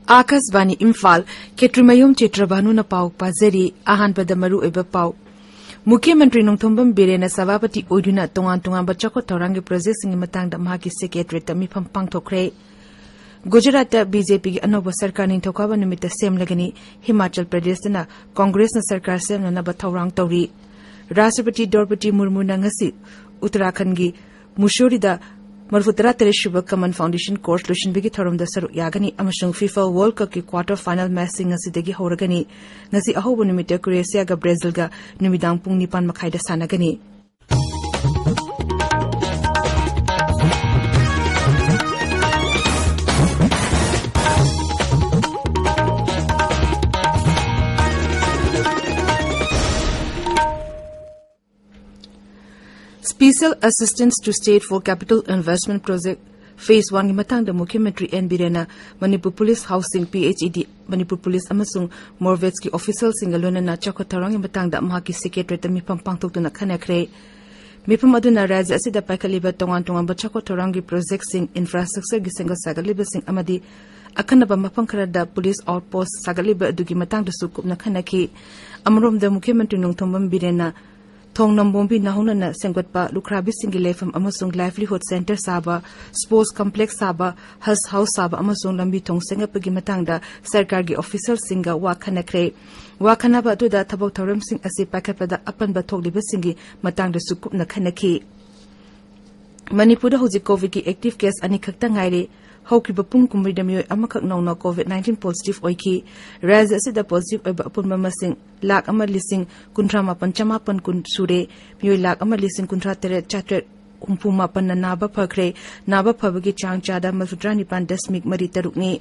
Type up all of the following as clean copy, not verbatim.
Akasvani Imphal Chitrabhanu Chitrabhanu na pau pazari ahan pada maru eba pau. Mukhyamantri Nongthombam Birena Savapati Oiduna Tongan Bachako Torangi projects in Matang Maki Secretary Tamipam Pangtokre. Gujarat BJP Anoba Sarkar Nintokaba Nimita Sem Lagani, Himachal Pradesh na Congress na Sarkar Sem na Bataurang Tauri. Rashtrapati Draupadi Murmu Nangasi Uttarakhand Mushurida Marfutara Tereshuba Common Foundation Course Lushin Bigi Thorum the Saru Yagani Amashung FIFA World Cup quarter final match Singasidegi Horagani Nasi Ahobu Nimita Croatia ga Brazil ga Numidang Pung Nipan Makaida Sanagani. Special Assistance to State for Capital Investment Project Phase 1 Matang the Mukhyamantri N. Birena Manipur Police Housing PHED Manipur Police Amasung Morvetski officials Singalona na Chakotarang Matang the Mahaki Secretary Mipam Pangtok na Kanakre Mipam Aduna Raja Asida Pakaliba Tongan Bachakotarangi Project Sing Infrastructure Gisenga Sagaliba Sing Amadi Akanaba Mapankarada Police Outpost Sagaliba Dugi Matang the Sukup na Kanaki Amrom the Mukhyamantri Nongthombam Birena Thong Nambombi Nahuna na Sengwatpa Lukrabi Singile from Amasung Livelihood Center Saba, Sports Complex Saba, House Saba Amasung Lambi Thong Sengapagi Matangda, Sarkargi Official Singa Wakanakre, Wakanaba to the Tabok Sing Asi Pakapada Apan Batok Libasingi, Matang the Sukup na Kanaki. Manipura Hosi COVID active case Anikaktangaire. Hauki Bapung Kumridamio Amakak no COVID-19 positive oiki, Raza Sida positive over upon Mamasing, Lak Amalising, Kuntrama Panchamapan Kun Sure, Mui Lak Amalising Kuntratere Chatret Umpuma Pananaba Pakre, Naba Pabagi Chang Chada Mafudrani Pandesmik Maritarukni.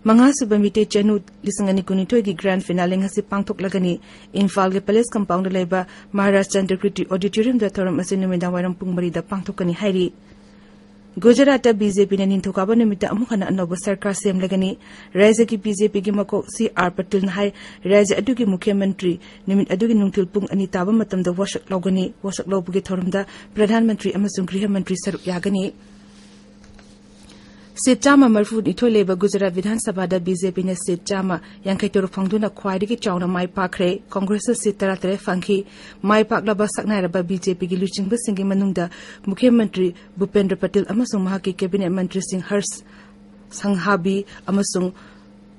Mangasu Bamite Chenu Lisangani Kunitogi Grand Finale Hasi Pangtok Lagani, Imphal the Palace Compound Labor, Maharashtra Secretary Auditorium the Thorum Asinumida Waram Pungmari the Pangtokani Hari. Gujarat BJP na Nintokaba Nimita Amukana Anoba Sarkar Sem Lagani, Raja ki BJP ki Mako C.R. Patil Nahai, Raja Adugi Mukhyamantri, Nimit Adugi Nungtil Pung Anitaba Matam the Washak Logani, Washak Lobugi Thorumda, Pradhan Mantri Amasung Grihamantri Saruk Yagani. Seat Chama Marfood Itoleba Gujarat Vidhan Sabada BJP na Seat Chama, Yankaitor Pangduna Kwaidiki Chowna Mai Pakre, Congress Seat Taratare Funky, Mai Pak Laba Saknairaba BJP ki Luching Basingi Manungda, Mukhyamantri Bhupendra Patil Amasung Mahaki Cabinet Mantri Singh Hers Sanghabi Amasung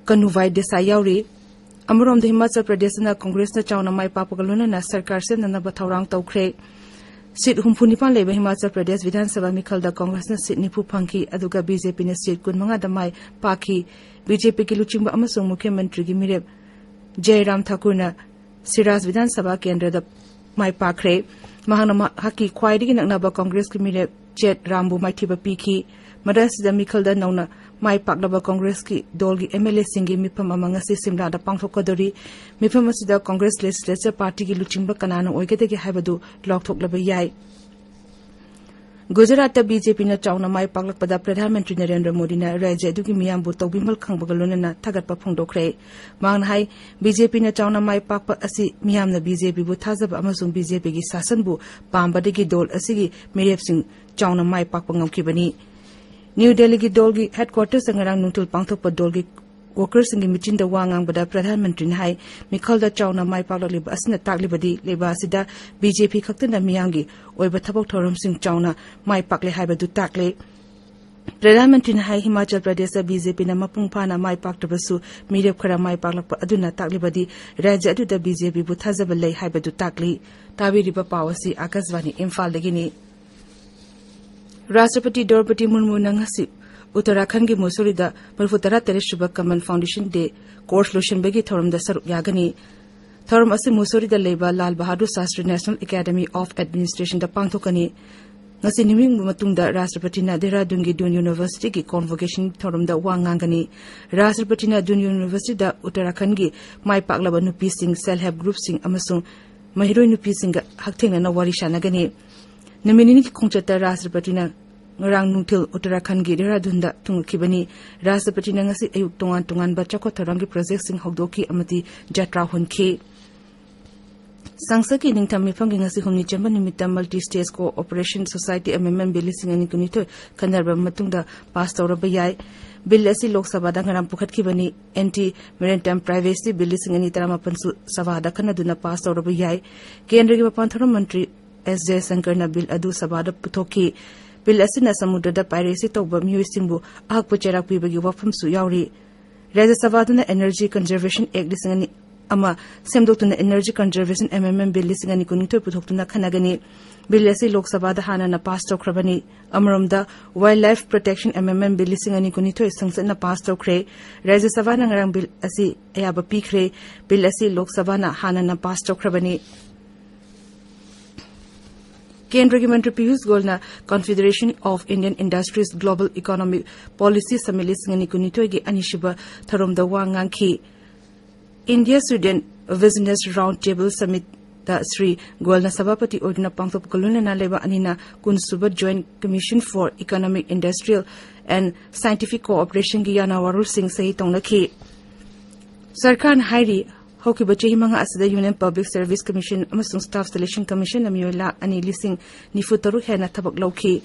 Kanuvai Desai Yauri, Amurom the Himachal Pradesh na Congress na Chowna Mai Papagaluna na Sarkar Sen na Bataurang Taukre. Seat Humpunipan Leba Himachal Pradesh Vidhan Sabha Mikal da Congress na Seat Nipu Panki Aduga BJP na Seat Kun Mga Damai Paki BJP ki Luchingba Amasung Mukhyamantri gi Mireb Jairam Thakur na Siras Vidhan Sabha Kendra da Mai Pakre Mahana Haki Kwaidigi Naknaba Congress ki Mireb Jet Rambu Maitiba Piki Madas da Mikal da Nauna Mai Paklaba Congress ki Dolgi MLA Singi Mipam Amangasi Simla da Pangtokadori Mipam Asida Congress Legislature Party ki Luchingba Kanana Oigedegi Habadu Loktok Laba Yai Gujarat BJP na Chowna Mai Paklakpada Pradhan Mantri Narendra Modi na Raja Dugi Miyambu Tawbimal Khangbagaluna na Tagatpa Phongdokre Mangnhai BJP na Chowna Mai Pakpa Asi Miyam na BJP bu Thazaba Amasung BJP gi Sasanbu Pambadagi Dol Asigi Mirep Singh Chowna Mai Pakpa Ngamkibani New Delhi ki Dolgi headquarters ngarang nungtul pangthokpa Dolgi workers ngi mitin da wangang bada Pradhan Mantri nai Mikhal da Chowna Mai Paklaliba asna taklibadi leba sida BJP khaktana miyangi oiba thabok thorum sing Chowna Mai Pakle haibadu takle Pradhan Mantri nai Himachal Pradesh BJP na mapungphana Mai Paktabasu mirep khara Mai Paklakpa aduna taklibadi raja adu da BJP bu thazaba lei haibadu takli tabiriba pawasi Akasvani Imphal dagini Rashtrapati Draupadi Murmu Nangasi Uttarakhand ki Mussoorie da Marfutara Tereshuba Common Foundation Day Course Lushin Begi Thorum da Saruk Yagani Thorum Asi Mussoorie da Leba Lal Bahadur Shastri National Academy of Administration da Pangthokani Ngasi Niming Matung da Rashtrapati na Dehradun ki Dun University ki Convocation Thorum da Wangangani Rashtrapati na Dun University da Uttarakhand ki Mai Paklaba Nupi Singh Self Help Group Singh Amasung Mahiroi Nupi Singh Hakthengna na Wari Shanagani Naminini ki Khongchata Rashtrapati na Ngarang Nungtil Uttarakhand gi Dehradun da Tungkibani Rashtrapati na ngasi ayuk tongan ba Chakotarangi project sing hogdoki amati jatra hunki Sangsaki Ningtam Mipang ngasi humni chamba nimita multi stage cooperation society amendment bill sing ani kunito kanarba matungda pass tawraba yai bill असि लोक सभा दा ngam pukhatkhibani anti maritime privacy bill sing ani tara mapan su sabha da khanaduna pass tawrabu yai kendra gi mapan thoram mantri S J Shankar na bill adu sabha da puthoki bill asina samudra da piracy tawba miyoi singbu ahakpu cherak pibagi wafam su yauri Rajya Sabha duna Energy Conservation Act lising ani ama semdoktuna Energy Conservation MMM bill lising ani kuningthoi puthoktuna khanagani bill asi Lok Sabha da hana na pass tawkrabani amromda Wildlife Protection MMM bill lising ani kuningthoi sangsat na pass tawkre Rajya Sabha na ngarang bill asi ayaba pikre bill asi Lok Sabha na hana na pass tawkrabani Kendra Mantri Piyush Goyal na Confederation of Indian Industries Global Economic Policy Summit singani kunitoi gi anishiba tharomda wangangki India Sweden Business Roundtable Summit da Sri Goyal na Sabapati Ordina Pangthop Koluna na leba anina kunsuba Joint Commission for Economic Industrial and Scientific Cooperation gi yana warul sing sahi tongnaki Sarkar Hairi Hoki bache himanga asida Union Public Service Commission amasung Staff Selection Commission amyola ani lising nifutaru hena thabak lauki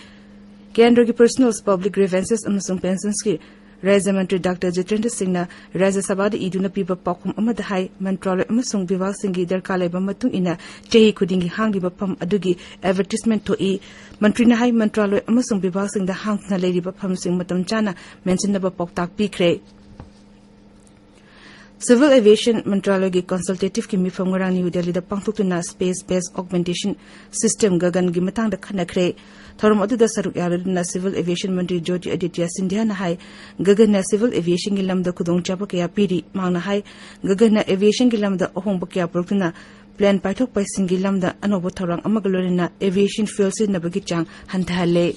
Kendra gi Personal Public Grievances amasung Pensions ki Rajya Mantri Dr. Jitendra Singh na Rajya Sabha da iduna piba pakum amada hai mantralay amasung Bivag Singh gi darka leba matung ina chehi khudingi hangliba pam adugi advertisement to e mantri na hai mantralay amasung Bivag Singh da hang na leiriba pam sing matam chana mention na ba poktak pikre Civil Aviation Mantralaya Consultative ki mifam ngarang New Delhi da pangthukna Space Based Augmentation System gagan gi matang da khanakre thorom adu da saruk yarna Civil Aviation Mantri Jyoti Aditya Sindhya na hai gagan na Civil Aviation gi lamda khudong chapa kya piri mangna hai gagan na Aviation gi lamda ahong bakya prokna plan paithok paising gi lamda anobo thorang amagalorina Aviation fuel sin na bagi chang hanthale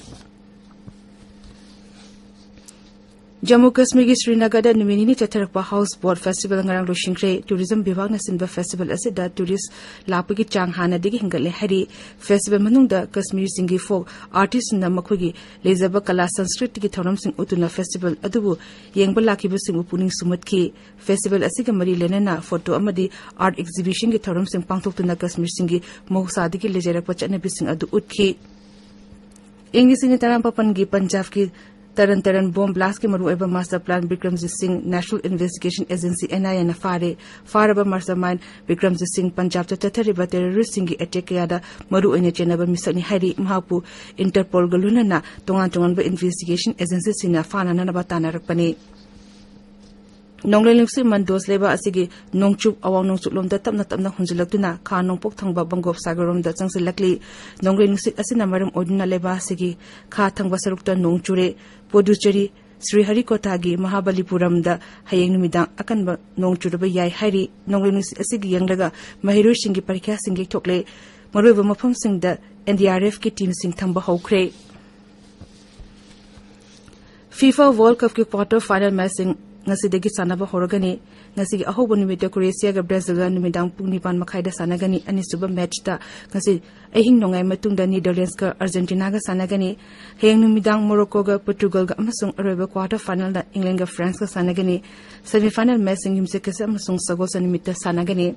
Jammu Kashmir ki Srinagar da Numini Chatharakpa House Boat Festival ngarang lo shingre tourism bivag na sinba festival asida tourist lapagi chang hana digi hingal hari festival manung da Kashmir singi folk artist na makhugi lezaba kala sanskrit ki thoram sing utuna festival adubu yengba lakibu singu puning sumat ki festival asiga mari lenana photo amadi art exhibition ki thoram sing pangthokuna Kashmir singi mohsadi ki lejara pachana bising adu utki English ni taram papan gi Punjab ki Taran bomb blast ke maru eba master plan Bikramjit Singh National Investigation Agency NIA na faraba mastermind Bikramjit Singh Punjab ta tathariba terrorist singi attack yada maru oine chenaba misani hari mahapu Interpol galuna na tongan ba investigation agency sina fana na batana rakpani Nongle lungsi mandos leba asigi nongchup awang nongchup lomda tapna hunjulaktuna kha nongpok thangba bangop sagarom da changsilakli nongle lungsi asina maram oduna leba asigi kha thangba sarukta nongchure Podducherry Sri Harikota gi Mahabalipuram da hayeng numidang akanba nongchuraba yai hari nongle lungsi asigi yanglaga mahiroi singi parikha singi thokle maroiba mafam singda NDRF ki team sing thangba hokre FIFA World Cup ki quarter final match ngasi degi sanaba horogani ngasi ahobo numite Croatia ga Brazil ga numidang pungni pan makhai da sanagani ani suba match ta ngasi ahing nongai matung da Netherlands ga Argentina ga sanagani heng numidang Morocco ga Portugal ga amasung aroba quarter final da England ga France ga sanagani semi final match ngimse kase amasung sagol sanimita sanagani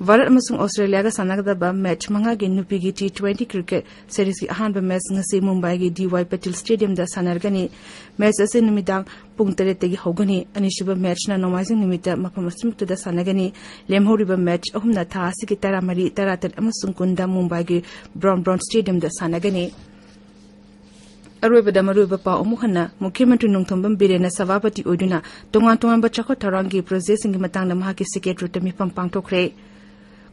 Varat amasung Australia ga sanagda match manga ge nupi gi T20 cricket series gi ahan ba match ngasi Mumbai gi DY Patil Stadium da sanargani match ase numidang pung tere tegi hogani anishuba match na nomazing numita mafam asmukta da sanagani lemhori ba match ahumna tha asigi taramari taratat amasung kunda Mumbai gi Brown Stadium da sanagani Aroiba maruiba pa umuhana Mukhyamantri Nongthombam Birena Savapati Oiduna tongan ba chakot tharangi process ngi matang na mahaki secretary tami pangthokre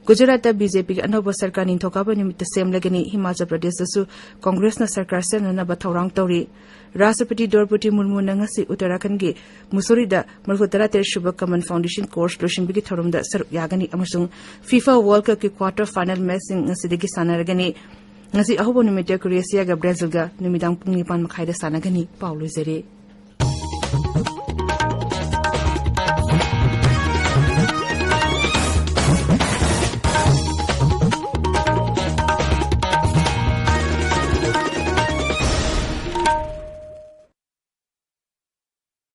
Gujarat BJP ki anoba sarkar ni thokaba nimit semlagani Himachal Pradesh dasu Congress na sarkar semna ba thorang tori Rashtrapati Draupadi Murmu na ngasi Uttarakhand gi Mussoorie da Marhutara Ter Shubha Kaman Foundation course loshinbi ki thorum da saruk yagani amasung FIFA World Cup ki quarter final match ngasi degi sanaragani ngasi ahobo nimit Croatia ga Brazil ga numidang pungni pan makhai da sanagani Paulo Zere